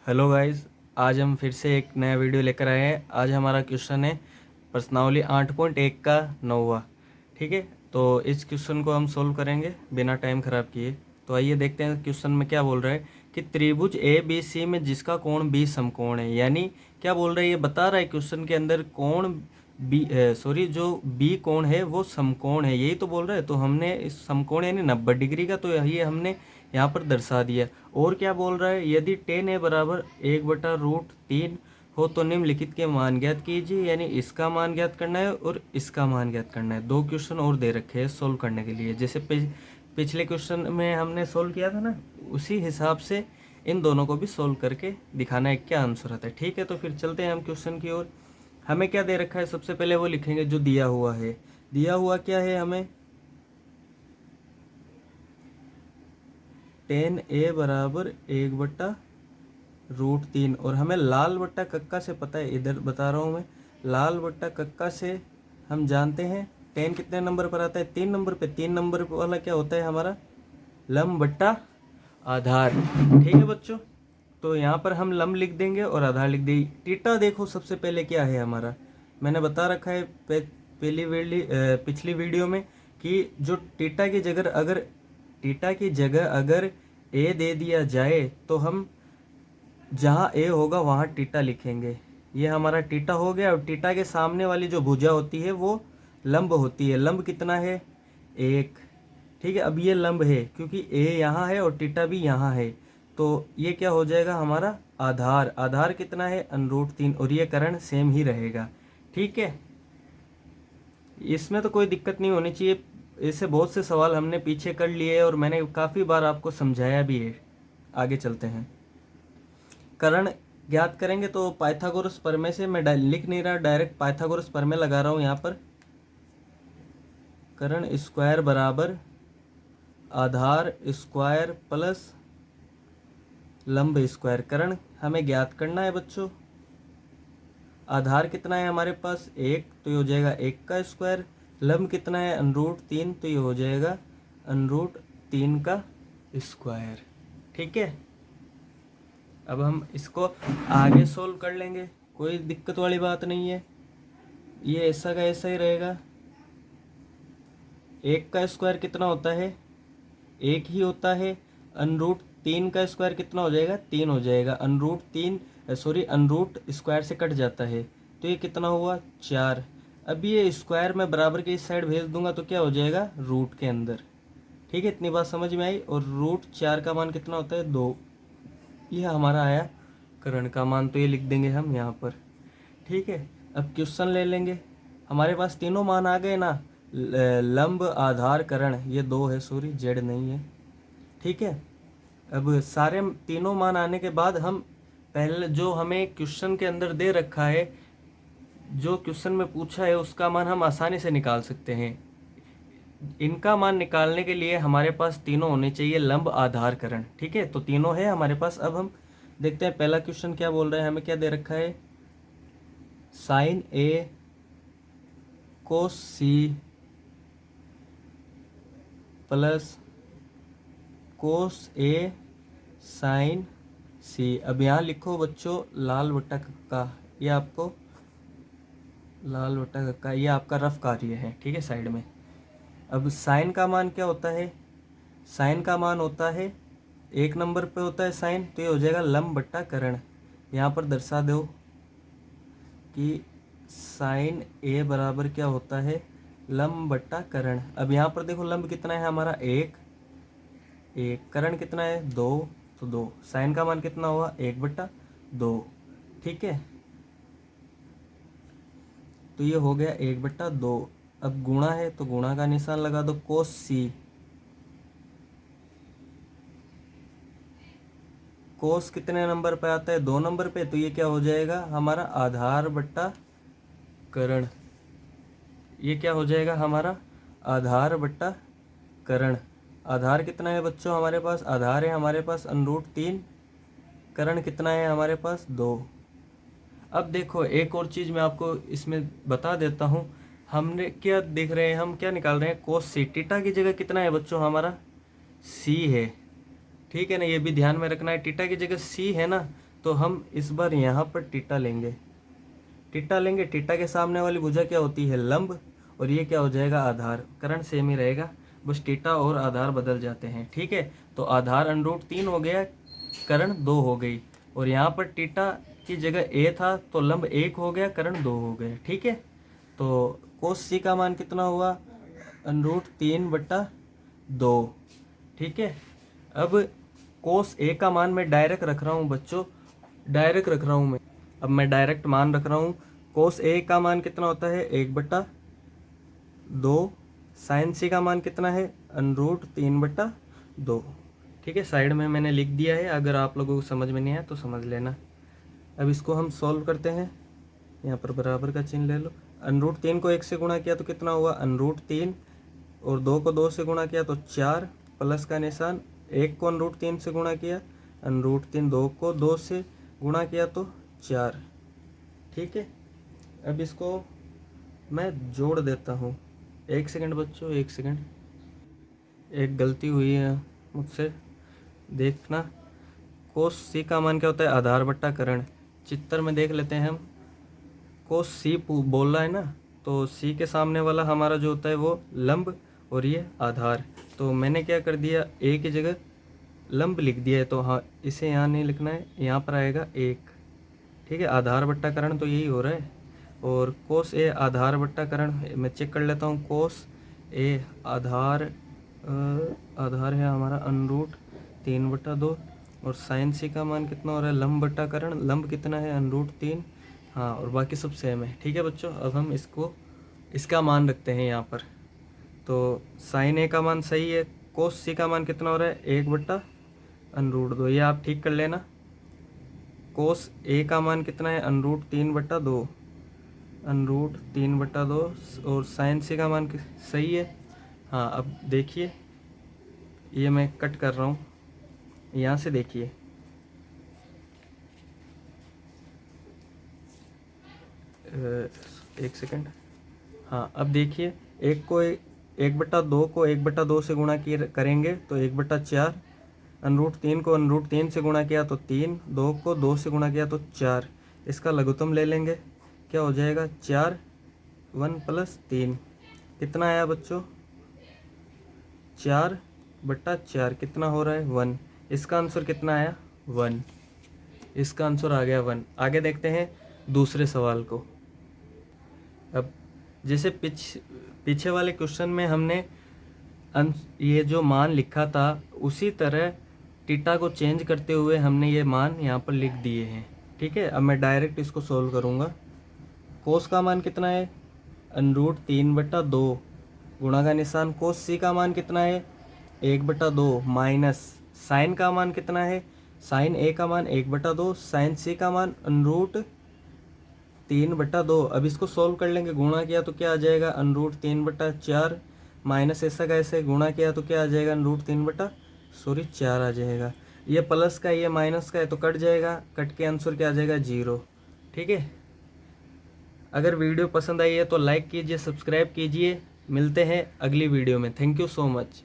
Hello guys. आज हम फिर से एक नया वीडियो लेकर आए हैं। आज हमारा क्वेश्चन है प्रश्नावली 8.1 का 9वां। ठीक है, तो इस क्वेश्चन को हम सोल्व करेंगे बिना टाइम ख़राब किए। तो आइए देखते हैं क्वेश्चन में क्या बोल रहा है कि त्रिभुज ए बी सी में जिसका कोण बी समकोण है। यानी क्या बोल रहा है, ये बता रहा है क्वेश्चन के अंदर कोण बी जो बी कोण है वो समकोण है, यही तो बोल रहा है। तो हमने इस समकोण यानी 90 डिग्री का, तो यही हमने यहाँ पर दर्शा दिया। और क्या बोल रहा है, यदि tan a बराबर 1/√3 हो तो निम्नलिखित के मान ज्ञात कीजिए। यानी इसका मान ज्ञात करना है और इसका मान ज्ञात करना है। दो क्वेश्चन और दे रखे हैं सोल्व करने के लिए। जैसे पिछले क्वेश्चन में हमने सोल्व किया था ना, उसी हिसाब से इन दोनों को भी सोल्व करके दिखाना है क्या आंसर आता है। ठीक है, तो फिर चलते हैं हम क्वेश्चन की ओर। हमें क्या दे रखा है, सबसे पहले वो लिखेंगे जो दिया हुआ है। दिया हुआ क्या है हमें, tan a बराबर 1/√3। और हमें लाल बट्टा कक्का से पता है, इधर बता रहा हूँ मैं, लाल बट्टा कक्का से हम जानते हैं tan कितने नंबर पर आता है, 3 नंबर पे। 3 नंबर वाला क्या होता है हमारा, लंब बट्टा आधार। ठीक है बच्चों, तो यहाँ पर हम लंब लिख देंगे और आधार लिख देंगे। टीटा देखो सबसे पहले क्या है हमारा, मैंने बता रखा है पिछली वीडियो में कि जो टीटा की जगह अगर ए दे दिया जाए तो हम जहाँ ए होगा वहाँ टीटा लिखेंगे। ये हमारा टीटा हो गया। और टीटा के सामने वाली जो भुजा होती है वो लंब होती है। लंब कितना है, 1। ठीक है, अब ये लंब है क्योंकि ए यहाँ है और टीटा भी यहाँ है, तो ये क्या हो जाएगा हमारा आधार। आधार कितना है, √3। और ये कर्ण सेम ही रहेगा। ठीक है, इसमें तो कोई दिक्कत नहीं होनी चाहिए। इससे बहुत से सवाल हमने पीछे कर लिए और मैंने काफ़ी बार आपको समझाया भी है। आगे चलते हैं, कर्ण ज्ञात करेंगे। तो पाइथागोरस प्रमेय से मैं लिख नहीं रहा, डायरेक्ट पाइथागोरस प्रमेय लगा रहा हूँ यहाँ पर। कर्ण स्क्वायर बराबर आधार स्क्वायर प्लस लंब स्क्वायर। कर्ण हमें ज्ञात करना है बच्चों। आधार कितना है हमारे पास, 1, तो ये हो जाएगा 1 का स्क्वायर। लंब कितना है, √3, तो ये हो जाएगा √3 का स्क्वायर। ठीक है, अब हम इसको आगे सोल्व कर लेंगे, कोई दिक्कत वाली बात नहीं है। ये ऐसा का ऐसा ही रहेगा। 1 का स्क्वायर कितना होता है, 1 ही होता है। √3 का स्क्वायर कितना हो जाएगा, 3 हो जाएगा। √3 स्क्वायर से कट जाता है, तो ये कितना हुआ, 4। अब ये स्क्वायर मैं बराबर के इस साइड भेज दूंगा तो क्या हो जाएगा, रूट के अंदर। ठीक है, इतनी बात समझ में आई। और √4 का मान कितना होता है, 2। यह हमारा आया कर्ण का मान, तो ये लिख देंगे हम यहाँ पर। ठीक है, अब क्वेश्चन ले लेंगे। हमारे पास तीनों मान आ गए ना, लंब आधार कर्ण, ये 2 है, सॉरी जेड नहीं है। ठीक है, अब सारे तीनों मान आने के बाद हम पहले जो हमें क्वेश्चन के अंदर दे रखा है, जो क्वेश्चन में पूछा है उसका मान हम आसानी से निकाल सकते हैं। इनका मान निकालने के लिए हमारे पास तीनों होने चाहिए, लंब आधार कर्ण। ठीक है, तो तीनों है हमारे पास। अब हम देखते हैं पहला क्वेश्चन क्या बोल रहा है। हमें क्या दे रखा है, साइन ए कोस सी प्लस कोस ए साइन सी। अब यहाँ लिखो बच्चों लाल बट्टा कक्का, ये आपको लाल बट्टा कक्का, ये आपका रफ कार्य है। ठीक है, साइड में। अब साइन का मान क्या होता है, साइन का मान होता है 1 नंबर पे होता है साइन, तो ये हो जाएगा लंब बट्टा कर्ण। यहाँ पर दर्शा दो कि साइन ए बराबर क्या होता है, लंब बट्टा कर्ण। अब यहाँ पर देखो लंब कितना है हमारा, 1, कर्ण कितना है, 2, तो 2। साइन का मान कितना हुआ, 1/2। ठीक है, तो ये हो गया 1/2। अब गुणा है तो गुणा का निशान लगा दो। कोस सी, कोस कितने नंबर पे आता है, 2 नंबर पे, तो ये क्या हो जाएगा हमारा आधार बट्टा कर्ण। ये क्या हो जाएगा हमारा आधार बट्टा कर्ण। आधार कितना है बच्चों हमारे पास, आधार है हमारे पास √3, कर्ण कितना है हमारे पास, 2। अब देखो एक और चीज़ मैं आपको इसमें बता देता हूँ। हमने क्या देख रहे हैं, हम क्या निकाल रहे हैं, कोस सी। टीटा की जगह कितना है बच्चों हमारा, सी है। ठीक है ना, ये भी ध्यान में रखना है, टीटा की जगह सी है ना, तो हम इस बार यहाँ पर टीटा लेंगे। टीटा के सामने वाली भुजा क्या होती है, लंब, और ये क्या हो जाएगा, आधार। करण सेम ही रहेगा, बस टीटा और आधार बदल जाते हैं। ठीक है, तो आधार √3 हो गया, करण 2 हो गई, और यहाँ पर टीटा की जगह ए था तो लंब 1 हो गया, करण 2 हो गए। ठीक है, तो कोस सी का मान कितना हुआ, √3/2। ठीक है, अब कोस ए का मान मैं डायरेक्ट रख रहा हूँ बच्चों, डायरेक्ट रख रहा हूँ मैं। अब मैं डायरेक्ट मान रख रहा हूँ, कोस ए का मान कितना होता है, 1/2। साइन सी का मान कितना है, √3/2। ठीक है, साइड में मैंने लिख दिया है, अगर आप लोगों को समझ में नहीं आया तो समझ लेना। अब इसको हम सॉल्व करते हैं, यहाँ पर बराबर का चिन्ह ले लो। √3 को 1 से गुणा किया तो कितना हुआ, √3, और 2 को 2 से गुणा किया तो 4, प्लस का निशान। 1 को √3 से गुणा किया, √3, 2 को 2 से गुणा किया तो 4। ठीक है, अब इसको मैं जोड़ देता हूँ। 1 सेकंड बच्चों, 1 सेकंड, एक गलती हुई है मुझसे, देखना। कोस सी का मान क्या होता है, आधार बट्टा करण। चित्र में देख लेते हैं हम, कोस सी बोल रहा है ना, तो सी के सामने वाला हमारा जो होता है वो लंब, और ये आधार। तो मैंने क्या कर दिया, ए की जगह लंब लिख दिया है, तो हाँ इसे यहाँ नहीं लिखना है, यहाँ पर आएगा 1। ठीक है, आधार बट्टा करण तो यही हो रहा है। और कोस ए आधार बट्टा करण, मैं चेक कर लेता हूँ। कोस ए आधार आधार है हमारा √3/2, और साइन सी का मान कितना हो रहा है, लंब बट्टा करण, लंब कितना है, √3। हाँ, और बाकी सब सेम है। ठीक है बच्चों, अब हम इसका मान रखते हैं यहाँ पर। तो साइन ए का मान सही है, कोस सी का मान कितना हो रहा है, 1/√2, ये आप ठीक कर लेना। कोस ए का मान कितना है, √3/2, √3/2, और साइन सी का मान सही है। हाँ, अब देखिए, ये मैं कट कर रहा हूँ, यहाँ से देखिए, एक सेकंड। हाँ, अब देखिए, 1/2 को 1/2 से गुणा करेंगे तो 1/4, √3 को √3 से गुणा किया तो 3, 2 को 2 से गुणा किया तो 4। इसका लघुत्तम ले लेंगे, क्या हो जाएगा, 4, 1 + 3, कितना आया बच्चों, 4/4, कितना हो रहा है, 1। इसका आंसर कितना आया, 1। इसका आंसर आ गया 1। आगे देखते हैं दूसरे सवाल को। अब जैसे पीछे वाले क्वेश्चन में हमने ये जो मान लिखा था, उसी तरह टीटा को चेंज करते हुए हमने ये मान यहाँ पर लिख दिए हैं। ठीक है, अब मैं डायरेक्ट इसको सोल्व करूँगा। कोस का मान कितना है, √3/2, गुणा का निशान। कोस सी का मान कितना है, 1/2, माइनस साइन का मान कितना है, साइन ए का मान 1/2, साइन सी का मान √3/2। अब इसको सोल्व कर लेंगे, गुणा किया तो क्या आ जाएगा, √3/4, माइनस ऐसा कैसे, गुणा किया तो क्या आ जाएगा, √4 आ जाएगा। ये प्लस का, ये माइनस का है तो कट जाएगा, कट के आंसर क्या आ जाएगा, 0। ठीक है, अगर वीडियो पसंद आई है तो लाइक कीजिए, सब्सक्राइब कीजिए। मिलते हैं अगली वीडियो में। Thank you so much.